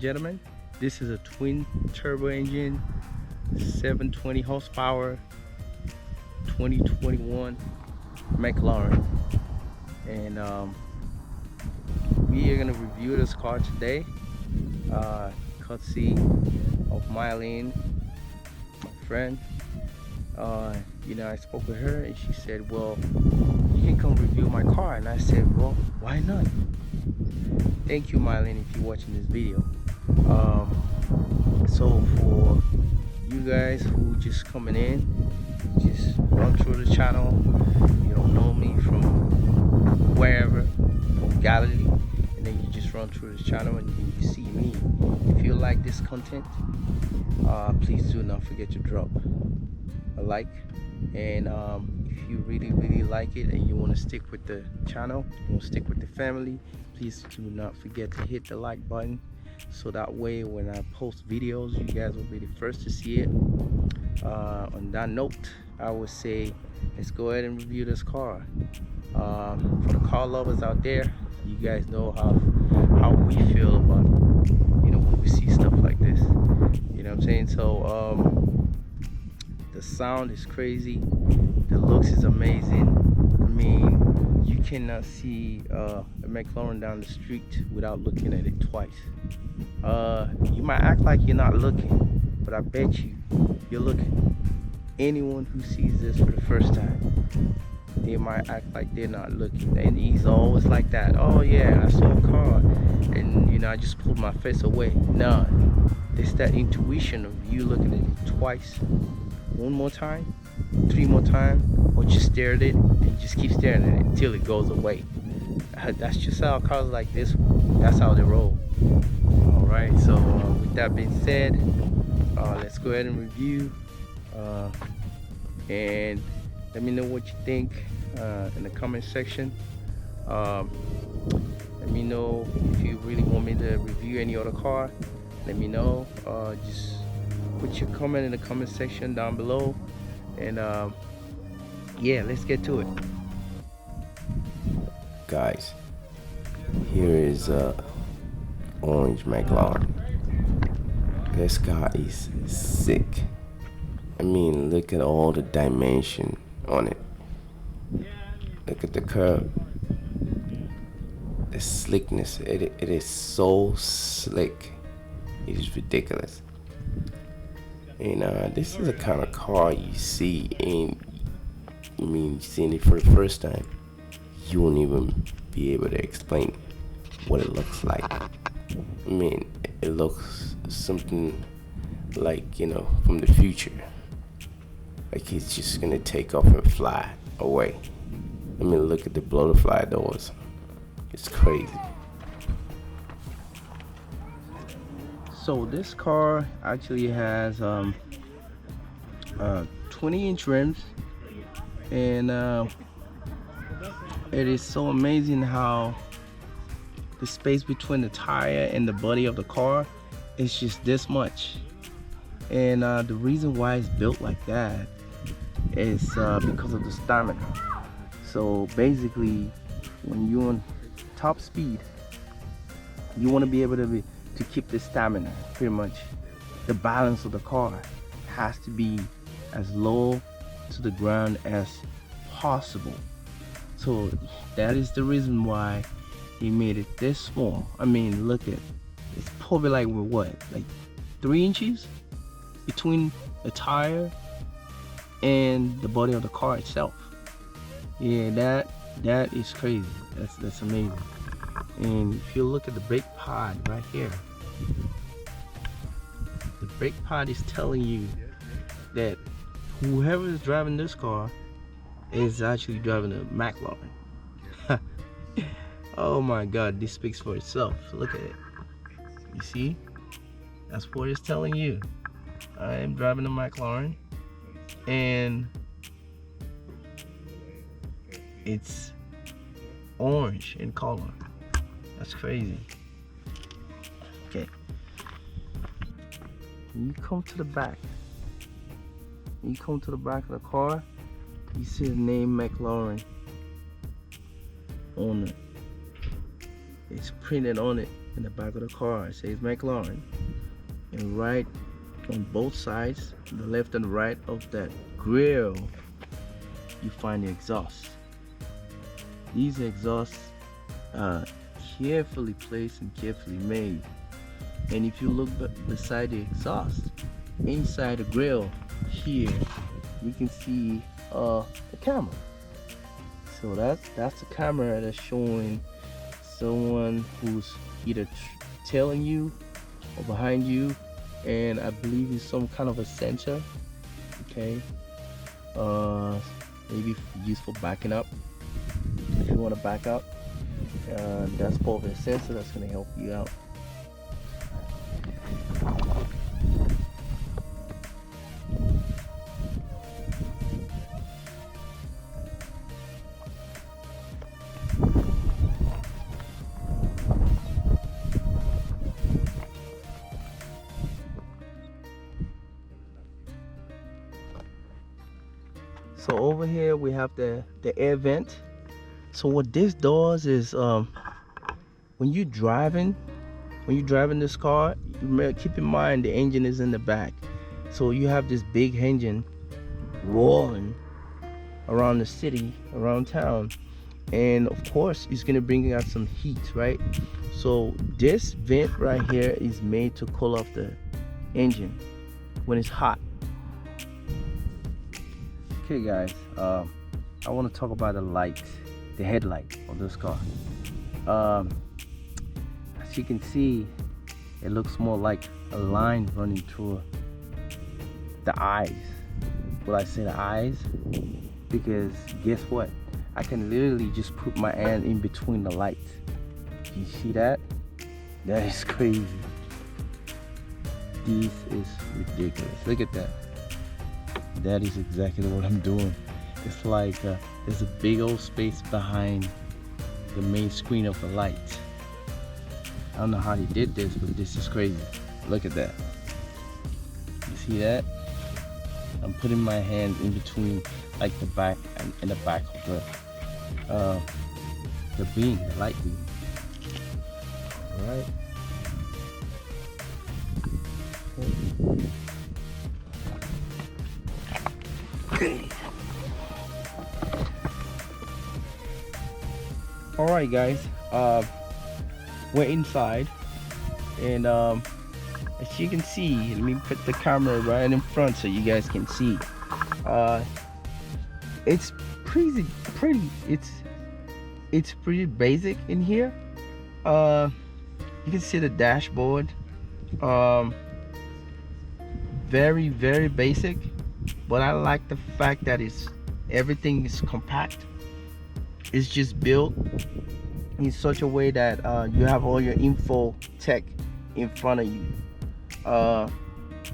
gentlemen, this is a twin turbo engine, 720 horsepower, 2021 McLaren, and we are gonna review this car today, courtesy of Mylene, my friend. You know, I spoke with her and she said, well, you can come review my car. And I said, well, why not? Thank you, Mylene, if you're watching this video. So for you guys who just coming in, just run through the channel. You don't know me from wherever, from Galilee, and then you just run through the channel and you see me. If you like this content, please do not forget to drop a like, and if you really like it and you want to stick with the channel, you want to stick with the family, please do not forget to hit the like button, so that way when I post videos you guys will be the first to see it. On that note, I would say let's go ahead and review this car. For the car lovers out there, you guys know how we feel about, you know, when we see stuff like this, you know what I'm saying? So the sound is crazy, the looks is amazing. I mean, you cannot see a McLaren down the street without looking at it twice. You might act like you're not looking, but I bet you're looking. Anyone who sees this for the first time, they might act like they're not looking, and he's always like that. Oh yeah, I saw a car and you know I just pulled my face away. Nah, it's that intuition of you looking at it twice, one more time, three more times, or just stare at it and just keep staring at it until it goes away. That's just how cars like this, that's how they roll. Alright, so with that being said, let's go ahead and review, and let me know what you think in the comment section. Let me know if you really want me to review any other car. Let me know. Just put your comment in the comment section down below, and yeah, let's get to it. Guys, here is orange McLaren. This car is sick. I mean, look at all the dimension on it. Look at the curve, the sleekness. It is so slick, it is ridiculous. And this is the kind of car you see, and I mean, seeing it for the first time, you won't even be able to explain what it looks like. I mean, it looks something like, you know, from the future, like it's just gonna take off and fly away. I mean, look at the butterfly doors. It's crazy. So this car actually has 20-inch rims, and it is so amazing how the space between the tire and the body of the car is just this much. And the reason why it's built like that is because of the stamina. So basically, when you're on top speed, you want to be able to keep the stamina. Pretty much the balance of the car has to be as low to the ground as possible. So that is the reason why he made it this small. I mean, look at, it's probably like, what, like 3 inches between the tire and the body of the car itself. Yeah, that is crazy. That's amazing. And if you look at the brake pad right here, the brake pad is telling you that whoever is driving this car is actually driving a McLaren. Oh my god, this speaks for itself. Look at it. You see? That's what it's telling you. I am driving a McLaren, and it's orange in color. That's crazy. Okay. When you come to the back, of the car, you see the name McLaren on it. It's printed on it in the back of the car. It says McLaren, and right on both sides, the left and right of that grill, you find the exhaust. These exhausts are carefully placed and carefully made. And if you look beside the exhaust, inside the grill here, you can see a camera. So that's the camera that's showing someone who's either tailing you or behind you, and I believe it's some kind of a sensor. Okay, maybe used for backing up. If you want to back up, that's part of the sensor that's going to help you out. So over here we have the air vent. So what this does is when you're driving this car, keep in mind the engine is in the back. So you have this big engine roaring around the city, around town, and of course it's gonna bring out some heat, right? So this vent right here is made to cool off the engine when it's hot. Okay guys, I want to talk about the light, the headlight of this car. As you can see, it looks more like a line running through the eyes. Will I say the eyes? Because guess what? I can literally just put my hand in between the lights. Do you see that? That is crazy. This is ridiculous. Look at that. That is exactly what I'm doing. It's like there's a big old space behind the main screen of the light. I don't know how they did this, but this is crazy. Look at that. You see that? I'm putting my hand in between, like the back and in the back of the beam, the light beam. All right. Okay. All right, guys. We're inside, and as you can see, let me put the camera right in front so you guys can see. It's pretty. It's pretty basic in here. You can see the dashboard. Very basic, but I like the fact that everything is compact. It's just built in such a way that you have all your info tech in front of you,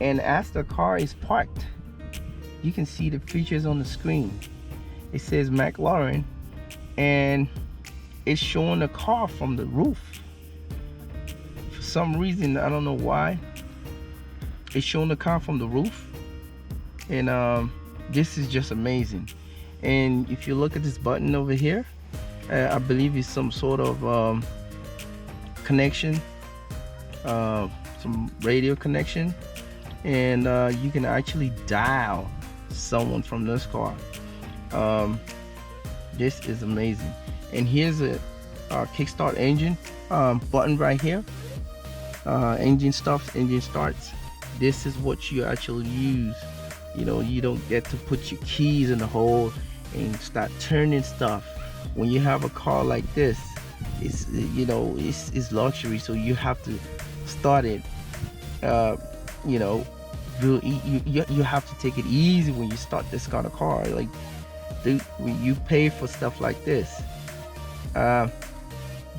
and as the car is parked, you can see the features on the screen. It says McLaren, and it's showing the car from the roof. For some reason, I don't know why, it's showing the car from the roof, and this is just amazing. And if you look at this button over here, I believe it's some sort of connection, some radio connection, and you can actually dial someone from this car. This is amazing. And here's a kickstart engine button right here. Engine stops, engine starts. This is what you actually use. You know, you don't get to put your keys in the hole and start turning stuff. When you have a car like this, it's, you know, it's luxury, so you have to start it, you know, you have to take it easy when you start this kind of car. Like, dude, when you pay for stuff like this,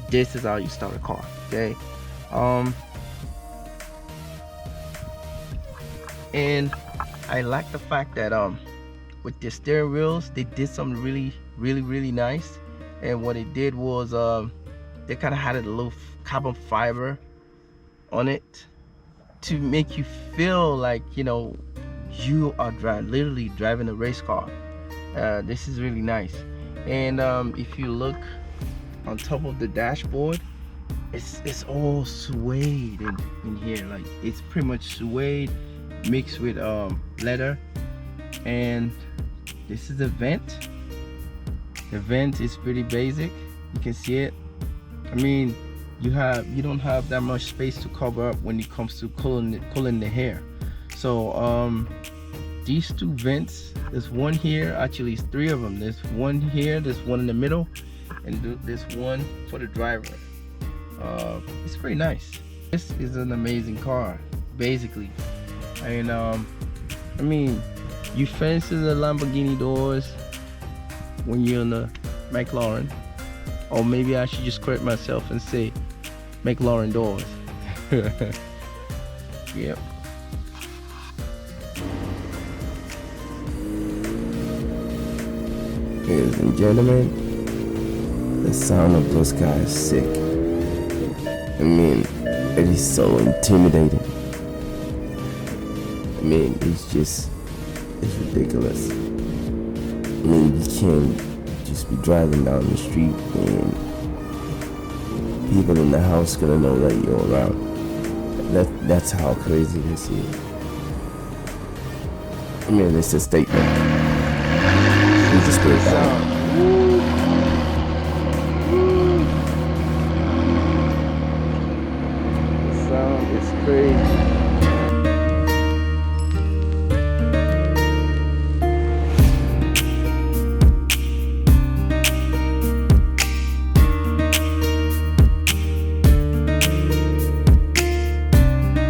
this is how you start a car. Okay. And I like the fact that with the steering wheels, they did something really nice. And what it did was they kind of had a little carbon fiber on it to make you feel like, you know, you are literally driving a race car. This is really nice. And if you look on top of the dashboard, it's all suede in here. Like it's pretty much suede mixed with leather. And this is the vent. The vent is pretty basic. You can see it. I mean, you don't have that much space to cover up when it comes to cooling the hair. So these two vents, there's one here, actually it's three of them. There's one here, there's one in the middle, and there's one for the driver. It's pretty nice. This is an amazing car, basically. And I mean, you fancy the Lamborghini doors when you're in the McLaren, or maybe I should just correct myself and say McLaren doors. Yep. Ladies and gentlemen, the sound of those guys is sick. I mean, it is so intimidating. I mean, it's ridiculous. I mean, you can't just be driving down the street and people in the house gonna know that you're around. That's how crazy this is. I mean, it's a statement. You just put it down. The sound is crazy.